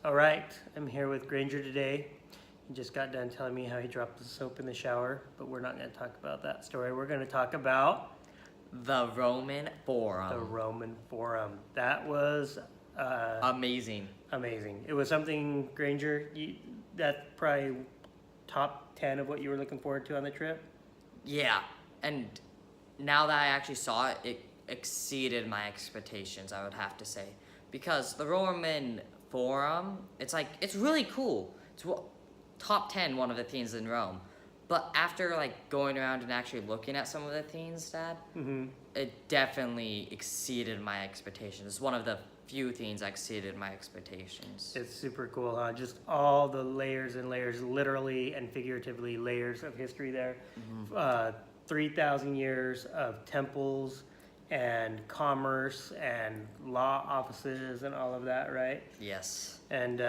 All right, I'm here with Granger today. He just got done telling me how he dropped the soap in the shower, but we're not going to talk about that story. We're going to talk about The Roman Forum. the Roman Forum. That was Amazing. amazing. It was something, Granger, that's probably top 10 of what you were looking forward to on the trip? Yeah, and now that I actually saw it, it exceeded my expectations, I would have to say. Because the Roman Forum, it's really cool. It's top 10, one of the themes in Rome. But after going around and actually looking at some of the themes, Dad, it definitely exceeded my expectations. It's one of the few themes that exceeded my expectations. It's super cool, huh? Just all the layers and layers, literally and figuratively, layers of history there. 3,000 years of temples and commerce and law offices and all of that, right? Yes. And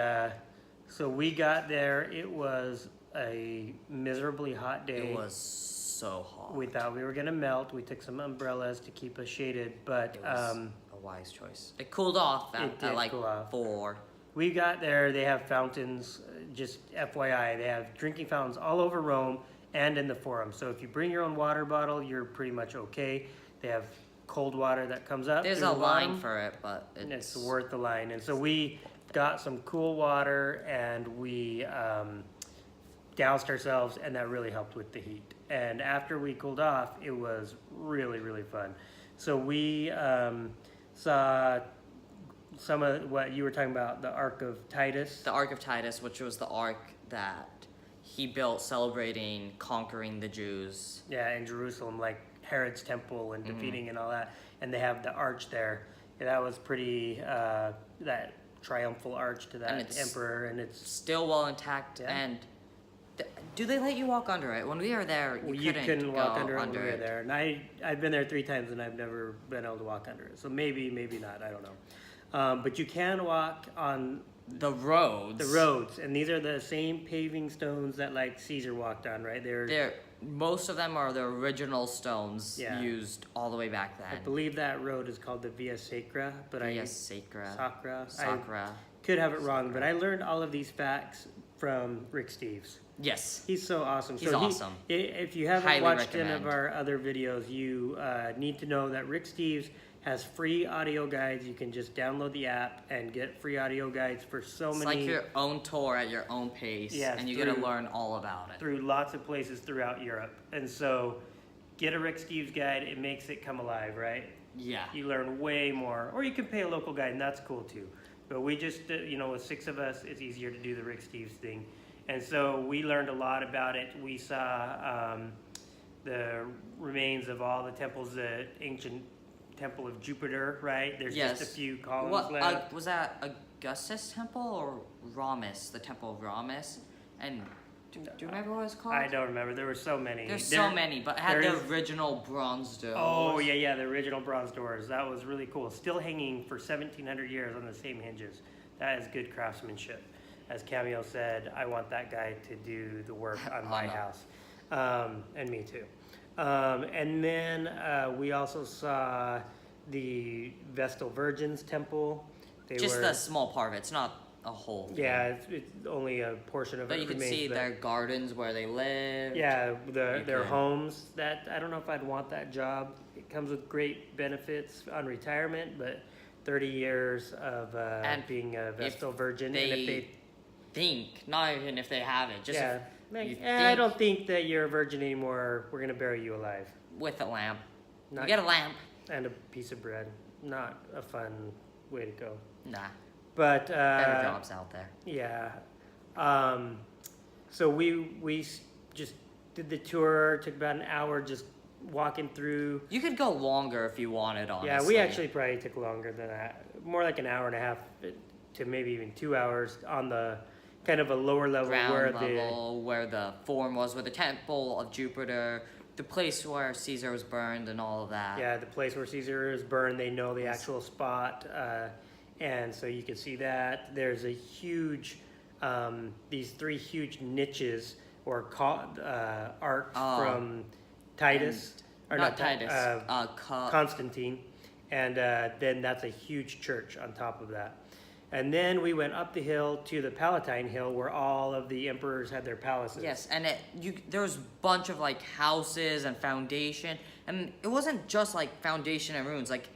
so we got there. It was a miserably hot day. It was so hot. We thought we were going to melt. We took some umbrellas to keep us shaded, but It was a wise choice. It cooled off at cool off. 4. We got there. They have fountains, just FYI. They have drinking fountains all over Rome and in the Forum. So if you bring your own water bottle, you're pretty much okay. They have cold water that comes up. There's a line for it, but it's worth the line. And so we got some cool water and we doused ourselves, and that really helped with the heat. And after we cooled off, it was really, really fun. So we saw some of what you were talking about, the Ark of Titus. The Ark of Titus, which was the ark that he built celebrating conquering the Jews. Yeah, in Jerusalem, like Herod's temple and defeating and all that. And they have the arch there. And that was pretty, that triumphal arch to that emperor. And it's still well intact. Yeah. And do they let you walk under it? When we were there, you couldn't walk under it when we were there. And I've been there 3 times and I've never been able to walk under it. So maybe not, I don't know. But you can walk on the roads. The roads, and these are the same paving stones that Caesar walked on, right? Most of them are the original stones used all the way back then. I believe that road is called the Via Sacra, but Sacra. I could have it wrong, but I learned all of these facts from Rick Steves. Yes. He's so awesome. He's awesome. If you haven't watched any of our other videos, you need to know that Rick Steves has free audio guides. You can just download the app and get free audio guides for so many. It's like your own tour at your own pace, and you get to learn all about it. Through lots of places throughout Europe. And so get a Rick Steves guide. It makes it come alive, right? Yeah. You learn way more. Or you can pay a local guide, and that's cool too. But we just, with 6 of us, it's easier to do the Rick Steves thing. And so we learned a lot about it. We saw the remains of all the temples, the ancient Temple of Jupiter, right? There's just a few columns left. Was that Augustus Temple or Ramus, the Temple of Ramus? And do you remember what it was called? I don't remember. There were so many. There's so many, but it had the original bronze doors. Oh, yeah, the original bronze doors. That was really cool. Still hanging for 1,700 years on the same hinges. That is good craftsmanship. As Cameo said, I want that guy to do the work on my house. And me too. And then we also saw the Vestal Virgins Temple. The small part of it. It's not a whole thing. Yeah, it's only a portion of it. But you can see their gardens where they live. Yeah, their homes. That I don't know if I'd want that job. It comes with great benefits on retirement, but 30 years of being a Vestal Virgin. And if they think, not even if they have it, just I don't think that you're a virgin anymore. We're going to bury you alive. With a lamp. You get a lamp. And a piece of bread. Not a fun way to go. Nah. But better jobs out there. Yeah. So we just did the tour. Took about an hour just walking through. You could go longer if you wanted, honestly. Yeah, we actually probably took longer than that. More like an hour and a half to maybe even 2 hours on the kind of a lower level where the Forum was, where the Temple of Jupiter, the place where Caesar was burned and all of that. Yeah, the place where Caesar was burned, they know the actual spot. And so you can see that. There's a huge, these 3 huge niches or arcs from Titus. Constantine. And then that's a huge church on top of that. And then we went up the hill to the Palatine Hill, where all of the emperors had their palaces. Yes, and there was a bunch of like houses and foundation, and it wasn't just like foundation and ruins. Like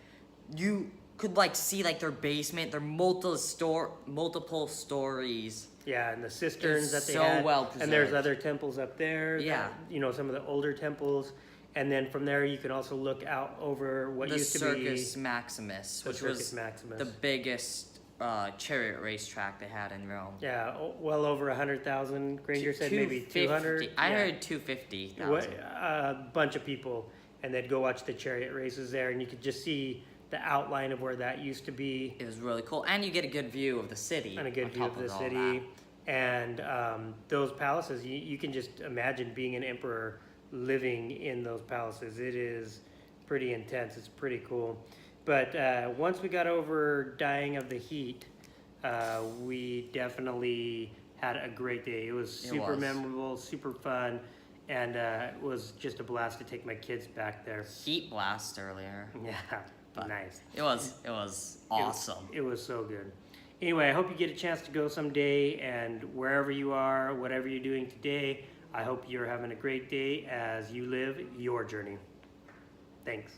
you could like see like their basement, their multiple stories. Yeah, and the cisterns that they so had. well And there's preserved. other temples up there. Yeah. That, some of the older temples. And then from there, you can also look out over what The used to be Circus Maximus, the which Circus was Maximus. the biggest chariot racetrack they had in Rome. Yeah, well over 100,000. Granger said maybe 250. 200. I Yeah. heard 250,000. A bunch of people, and they'd go watch the chariot races there, and you could just see the outline of where that used to be, It was really cool, and you get a good view of the city. and a good on view top of the all city. that. And those palaces, you can just imagine being an emperor living in those palaces. It is pretty intense. It's pretty cool. But once we got over dying of the heat, we definitely had a great day. It was super memorable, super fun, and it was just a blast to take my kids back there. Heat blast earlier. Yeah, But nice. It was awesome. It was so good. Anyway, I hope you get a chance to go someday, and wherever you are, whatever you're doing today, I hope you're having a great day as you live your journey. Thanks.